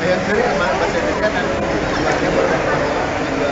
Yang sering kemarin bahasa Indonesia kan tujuannya bukan juga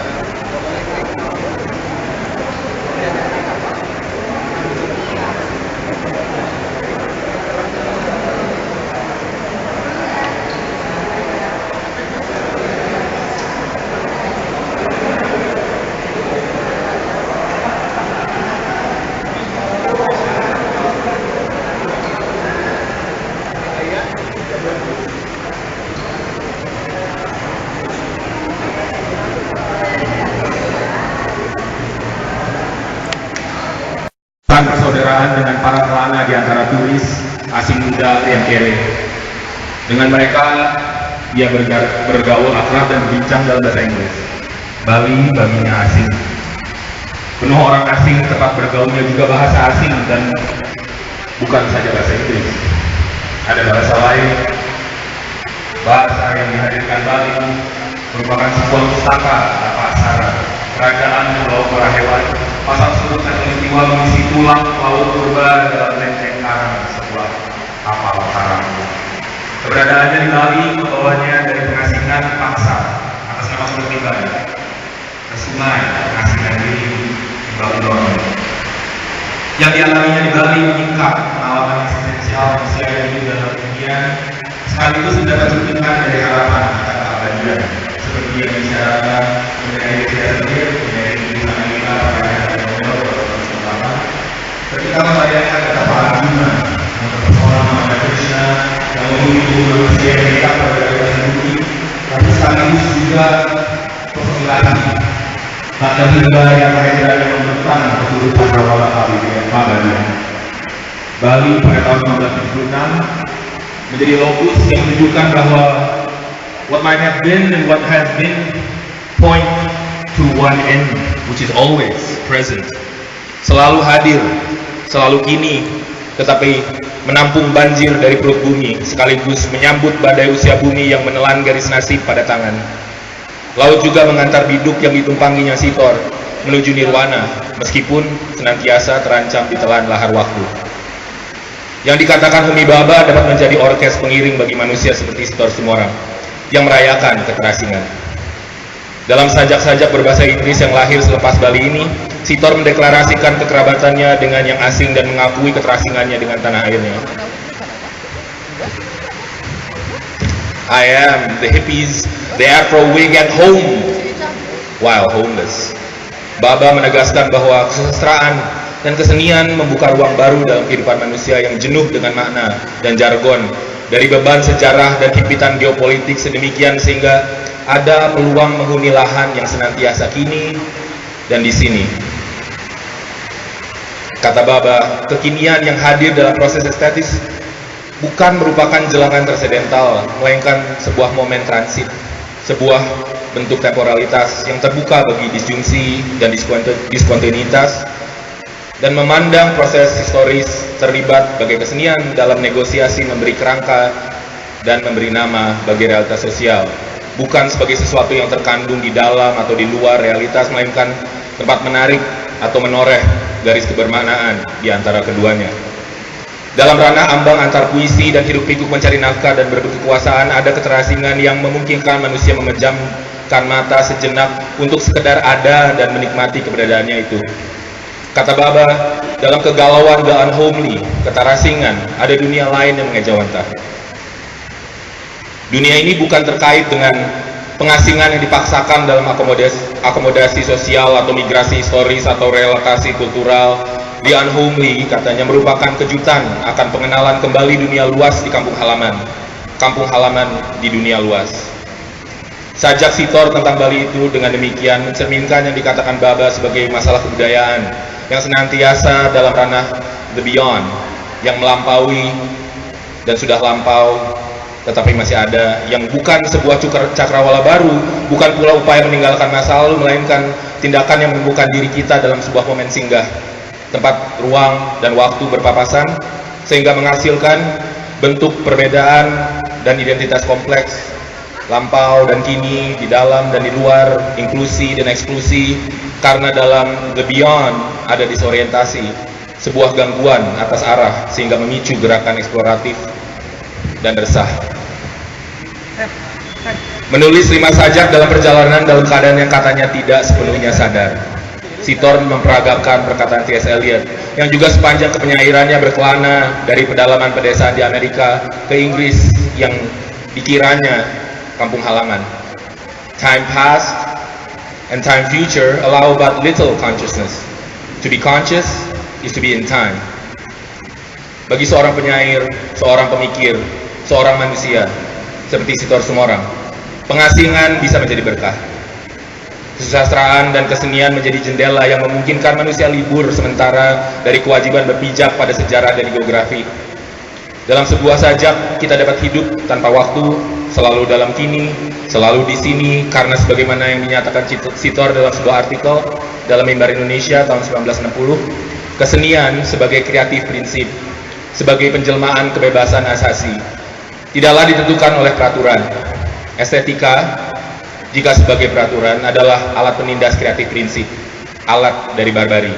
persaudaraan dengan para pelana di antara turis asing muda yang kere. Dengan mereka, dia bergaul akrab dan berbincang dalam bahasa Inggris. Bali, baginya asing. Penuh orang asing, tempat bergaulnya juga bahasa asing dan bukan saja bahasa Inggris. Ada bahasa lain. Bahasa yang dihadirkan Bali merupakan sebuah pustaka atau aksara kerajaan Pulau Parahewan. Pasal sebut katulistiwa mengisi tulang laut purba dalam lempeng karang sebuah kapal karang. Keberadaannya di Bali membawanya dari pengasingan paksa atas nama suku pribadi ke sungai pengasingan diri di Babylon. Yang dialaminya di Bali meningkat pengalaman eksistensial manusia yang hidup dalam dunia sekaligus mendapat suntikan dari harapan akan keabadian seperti yang disyaratkan mengenai diri sendiri, mengenai kehidupan kita pada ketika membayangkan kata Pak Arjuna untuk persoalan Mada Krishna yang memiliki manusia yang dekat pada keadaan bumi, tapi sekaligus juga persembahan Mada Hingga yang Mahendra yang membentang keturunan Cakrawala Abadian. Bali pada tahun 1976 menjadi lokus yang menunjukkan bahwa what might have been and what has been point to one end, which is always present. Selalu hadir, selalu kini, tetapi menampung banjir dari perut bumi, sekaligus menyambut badai usia bumi yang menelan garis nasib pada tangan. Laut juga mengantar biduk yang ditumpanginya Sitor menuju nirwana, meskipun senantiasa terancam ditelan lahar waktu. Yang dikatakan Humi Baba dapat menjadi orkes pengiring bagi manusia seperti Sitor Sumorang, yang merayakan keterasingan. Dalam sajak-sajak berbahasa Inggris yang lahir selepas Bali ini, Sitor mendeklarasikan kekerabatannya dengan yang asing dan mengakui keterasingannya dengan tanah airnya. I am the hippies, the Afro wig at home, while homeless. Baba menegaskan bahwa kesusastraan dan kesenian membuka ruang baru dalam kehidupan manusia yang jenuh dengan makna dan jargon, dari beban sejarah dan himpitan geopolitik sedemikian sehingga ada peluang menghuni lahan yang senantiasa kini dan di sini. Kata Baba, kekinian yang hadir dalam proses estetis bukan merupakan jelangan tersedental, melainkan sebuah momen transit, sebuah bentuk temporalitas yang terbuka bagi disjungsi dan diskontinuitas, dan memandang proses historis terlibat bagai kesenian dalam negosiasi memberi kerangka dan memberi nama bagi realitas sosial, bukan sebagai sesuatu yang terkandung di dalam atau di luar realitas, melainkan tempat menarik atau menoreh garis kebermanaan di antara keduanya. Dalam ranah ambang antar puisi dan hiruk-pikuk mencari nafkah dan berebut kekuasaan, ada keterasingan yang memungkinkan manusia memejamkan mata sejenak untuk sekedar ada dan menikmati keberadaannya itu. Kata Baba, dalam kegalauan the unhomely, keterasingan, ada dunia lain yang mengejawantah. Dunia ini bukan terkait dengan pengasingan yang dipaksakan dalam akomodasi sosial atau migrasi historis atau relokasi kultural. The unhomely, katanya, merupakan kejutan akan pengenalan kembali dunia luas di kampung halaman di dunia luas. Sajak Sitor tentang Bali itu dengan demikian mencerminkan yang dikatakan Baba sebagai masalah kebudayaan yang senantiasa dalam ranah the beyond, yang melampaui dan sudah lampau tetapi masih ada, yang bukan sebuah cakrawala baru, bukan pula upaya meninggalkan masa lalu, melainkan tindakan yang menemukan diri kita dalam sebuah momen singgah, tempat, ruang, dan waktu berpapasan, sehingga menghasilkan bentuk perbedaan dan identitas kompleks, lampau dan kini, di dalam dan di luar, inklusi dan eksklusi, Karena dalam The Beyond ada disorientasi, sebuah gangguan atas arah sehingga memicu gerakan eksploratif dan resah. Menulis 5 sajak dalam perjalanan dalam keadaan yang katanya tidak sepenuhnya sadar. Sitor memperagakan perkataan T.S. Eliot yang juga sepanjang kepenyairannya berkelana dari pedalaman pedesaan di Amerika ke Inggris yang dikiranya kampung halaman. Time past and time future allow but little consciousness. To be conscious is to be in time. Bagi seorang penyair, seorang pemikir, seorang manusia seperti Sitor Sumorang, pengasingan bisa menjadi berkah. Kesusastraan dan kesenian menjadi jendela yang memungkinkan manusia libur sementara dari kewajiban berpijak pada sejarah dan geografi. Dalam sebuah sajak, kita dapat hidup tanpa waktu, selalu dalam kini, selalu di sini, karena sebagaimana yang dinyatakan Sitor dalam sebuah artikel dalam Mimbar Indonesia tahun 1960, kesenian sebagai kreatif prinsip, sebagai penjelmaan kebebasan asasi, tidaklah ditentukan oleh peraturan. Estetika, jika sebagai peraturan, adalah alat penindas kreatif prinsip, alat dari barbari.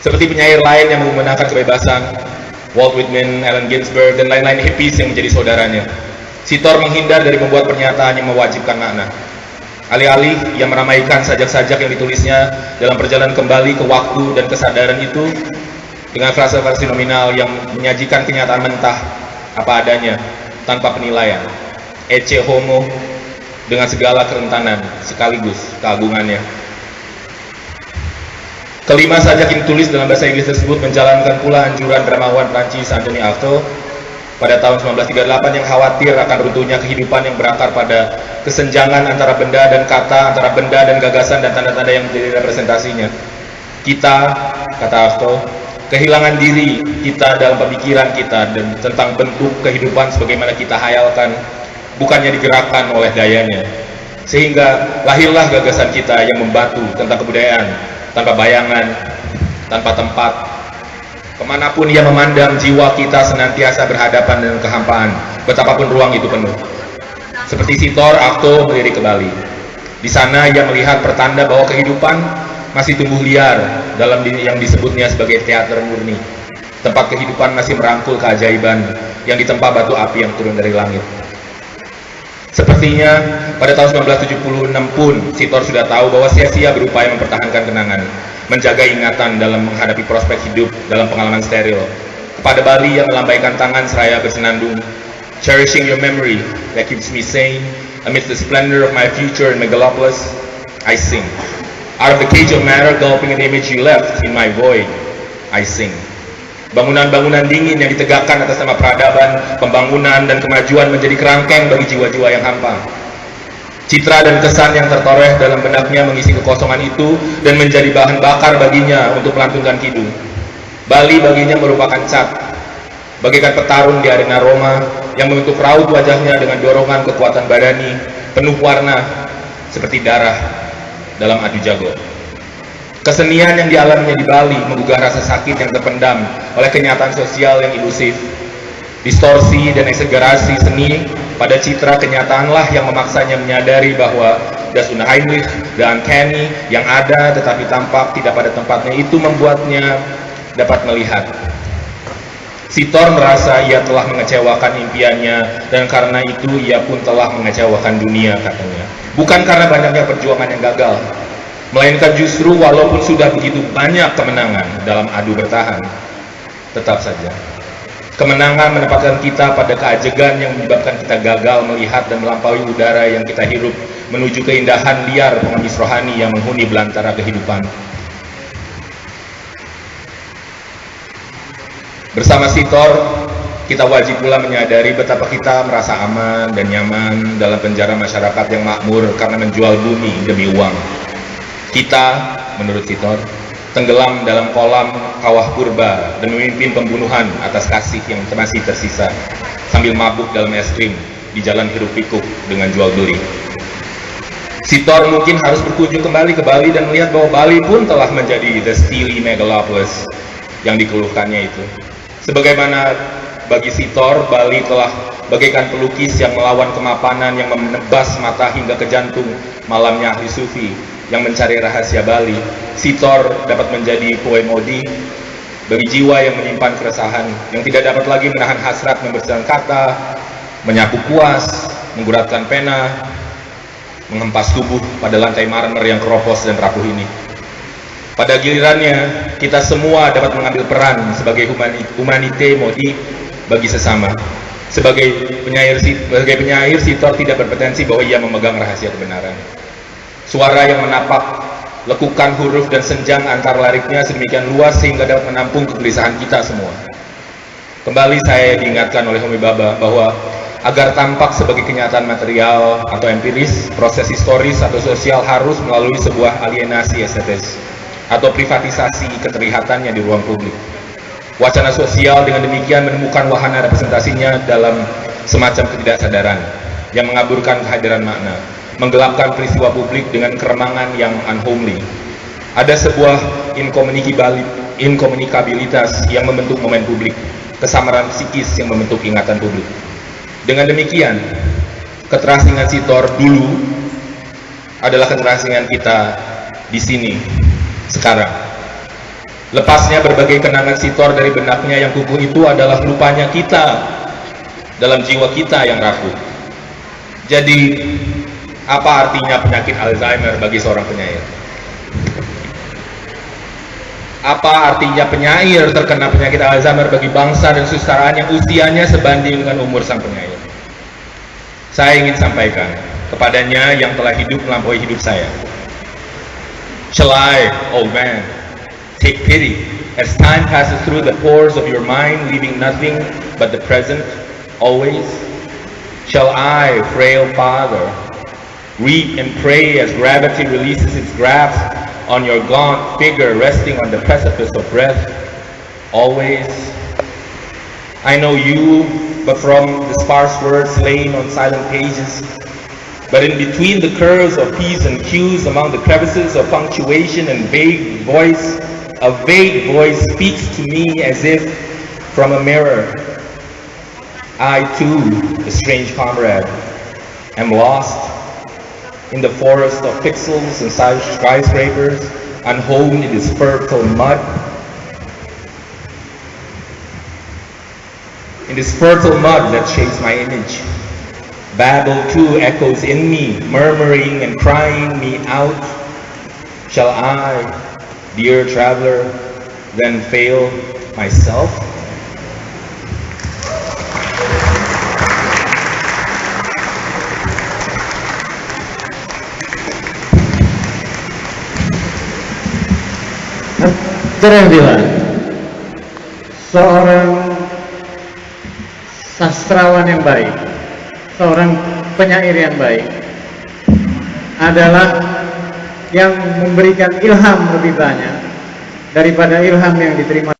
Seperti penyair lain yang menggunakan kebebasan, Walt Whitman, Allen Ginsberg, dan lain-lain hippies yang menjadi saudaranya, Sitor menghindar dari membuat pernyataan yang mewajibkan makna. Alih-alih ia meramaikan sajak-sajak yang ditulisnya dalam perjalanan kembali ke waktu dan kesadaran itu dengan frase-frase nominal yang menyajikan kenyataan mentah apa adanya, tanpa penilaian. Ecce homo, dengan segala kerentanan sekaligus keagungannya. Kelima sajak yang ditulis dalam bahasa Inggris tersebut menjalankan pula anjuran dramawan Prancis Anthony Artaud pada tahun 1938 yang khawatir akan runtuhnya kehidupan yang berakar pada kesenjangan antara benda dan kata, antara benda dan gagasan dan tanda-tanda yang menjadi representasinya. Kita, kata Artaud, kehilangan diri kita dalam pemikiran kita dan tentang bentuk kehidupan sebagaimana kita hayalkan, bukannya digerakkan oleh dayanya. Sehingga lahirlah gagasan kita yang membatu tentang kebudayaan, tanpa bayangan, tanpa tempat. Kemanapun ia memandang, jiwa kita senantiasa berhadapan dengan kehampaan, betapapun ruang itu penuh. Seperti Sitor, Artaud melirik ke Bali. Di sana ia melihat pertanda bahwa kehidupan masih tumbuh liar dalam yang disebutnya sebagai teater murni. Tempat kehidupan masih merangkul keajaiban yang ditempa batu api yang turun dari langit. Sepertinya pada tahun 1976 pun Sitor sudah tahu bahwa sia-sia berupaya mempertahankan kenangan, menjaga ingatan dalam menghadapi prospek hidup dalam pengalaman steril. Kepada Bali yang melambaikan tangan seraya bersenandung, cherishing your memory that keeps me sane amidst the splendor of my future in Megalopolis, I sing. Out of the cage of matter gulping an image you left in my void, I sing. Bangunan-bangunan dingin yang ditegakkan atas nama peradaban, pembangunan, dan kemajuan menjadi kerangkeng bagi jiwa-jiwa yang hampa. Citra dan kesan yang tertoreh dalam benaknya mengisi kekosongan itu dan menjadi bahan bakar baginya untuk melantunkan kidung. Bali baginya merupakan cat, bagaikan petarung di arena Roma yang membentuk raut wajahnya dengan dorongan kekuatan badani, penuh warna, seperti darah dalam adu jago. Kesenian yang dialaminya di Bali menggugah rasa sakit yang terpendam oleh kenyataan sosial yang ilusif. Distorsi dan eksagerasi seni pada citra kenyataanlah yang memaksanya menyadari bahwa das Unheimlich, the uncanny, yang ada tetapi tampak tidak pada tempatnya itu membuatnya dapat melihat. Sitor merasa ia telah mengecewakan impiannya dan karena itu ia pun telah mengecewakan dunia, katanya. Bukan karena banyaknya perjuangan yang gagal, melainkan justru walaupun sudah begitu banyak kemenangan dalam adu bertahan, tetap saja kemenangan menempatkan kita pada keajegan yang menyebabkan kita gagal melihat dan melampaui udara yang kita hirup menuju keindahan liar pengemis rohani yang menghuni belantara kehidupan. Bersama Sitor, kita wajib pula menyadari betapa kita merasa aman dan nyaman dalam penjara masyarakat yang makmur karena menjual bumi demi uang. Kita, menurut Sitor, tenggelam dalam kolam kawah purba dan memimpin pembunuhan atas kasih yang masih tersisa sambil mabuk dalam es krim di jalan hiruk pikuk dengan jual beli. Sitor mungkin harus berkunjung kembali ke Bali dan melihat bahwa Bali pun telah menjadi the steely megalopolis yang dikeluhkannya itu. Sebagaimana bagi Sitor, Bali telah bagaikan pelukis yang melawan kemapanan yang menebas mata hingga ke jantung malamnya ahli sufi yang mencari rahasia Bali, Sitor dapat menjadi poem odi bagi jiwa yang menyimpan keresahan, yang tidak dapat lagi menahan hasrat membersihkan kata, menyapu kuas, mengguratkan pena, menghempas tubuh pada lantai marmer yang keropos dan rapuh ini. Pada gilirannya, kita semua dapat mengambil peran sebagai humanite modi bagi sesama. Sebagai penyair, Sitor tidak berpretensi bahwa ia memegang rahasia kebenaran. Suara yang menapak lekukan huruf dan senjang antar liriknya sedemikian luas sehingga dapat menampung kegelisahan kita semua. Kembali saya diingatkan oleh Homi Bhabha bahwa agar tampak sebagai kenyataan material atau empiris, proses historis atau sosial harus melalui sebuah alienasi estetis atau privatisasi keterlihatannya di ruang publik. Wacana sosial dengan demikian menemukan wahana representasinya dalam semacam ketidaksadaran yang mengaburkan kehadiran makna, menggelapkan peristiwa publik dengan keremangan yang unhomely. Ada sebuah inkomunikabilitas yang membentuk momen publik, kesamaran psikis yang membentuk ingatan publik. Dengan demikian, keterasingan Sitor dulu adalah keterasingan kita di sini, sekarang. Lepasnya berbagai kenangan Sitor dari benaknya yang kukuh itu adalah lupanya kita dalam jiwa kita yang rapuh. Jadi, apa artinya penyakit Alzheimer bagi seorang penyair? Apa artinya penyair terkena penyakit Alzheimer bagi bangsa dan sustaraan yang usianya sebanding dengan umur sang penyair? Saya ingin sampaikan kepadanya yang telah hidup melampaui hidup saya. Shall I, old man, take pity as time passes through the pores of your mind, leaving nothing but the present always? Shall I, frail father, weep and pray as gravity releases its grasp on your gaunt figure resting on the precipice of breath? Always. I know you, but from the sparse words laying on silent pages, but in between the curves of P's and Q's, among the crevices of punctuation and vague voice, a vague voice speaks to me as if from a mirror. I too, a strange comrade, am lost in the forest of pixels and skyscrapers, unhomed in this fertile mud. In this fertile mud that shapes my image, Babel too echoes in me, murmuring and crying me out. Shall I, dear traveler, then fail myself? Teranglah, seorang sastrawan yang baik, seorang penyair yang baik adalah yang memberikan ilham lebih banyak daripada ilham yang diterima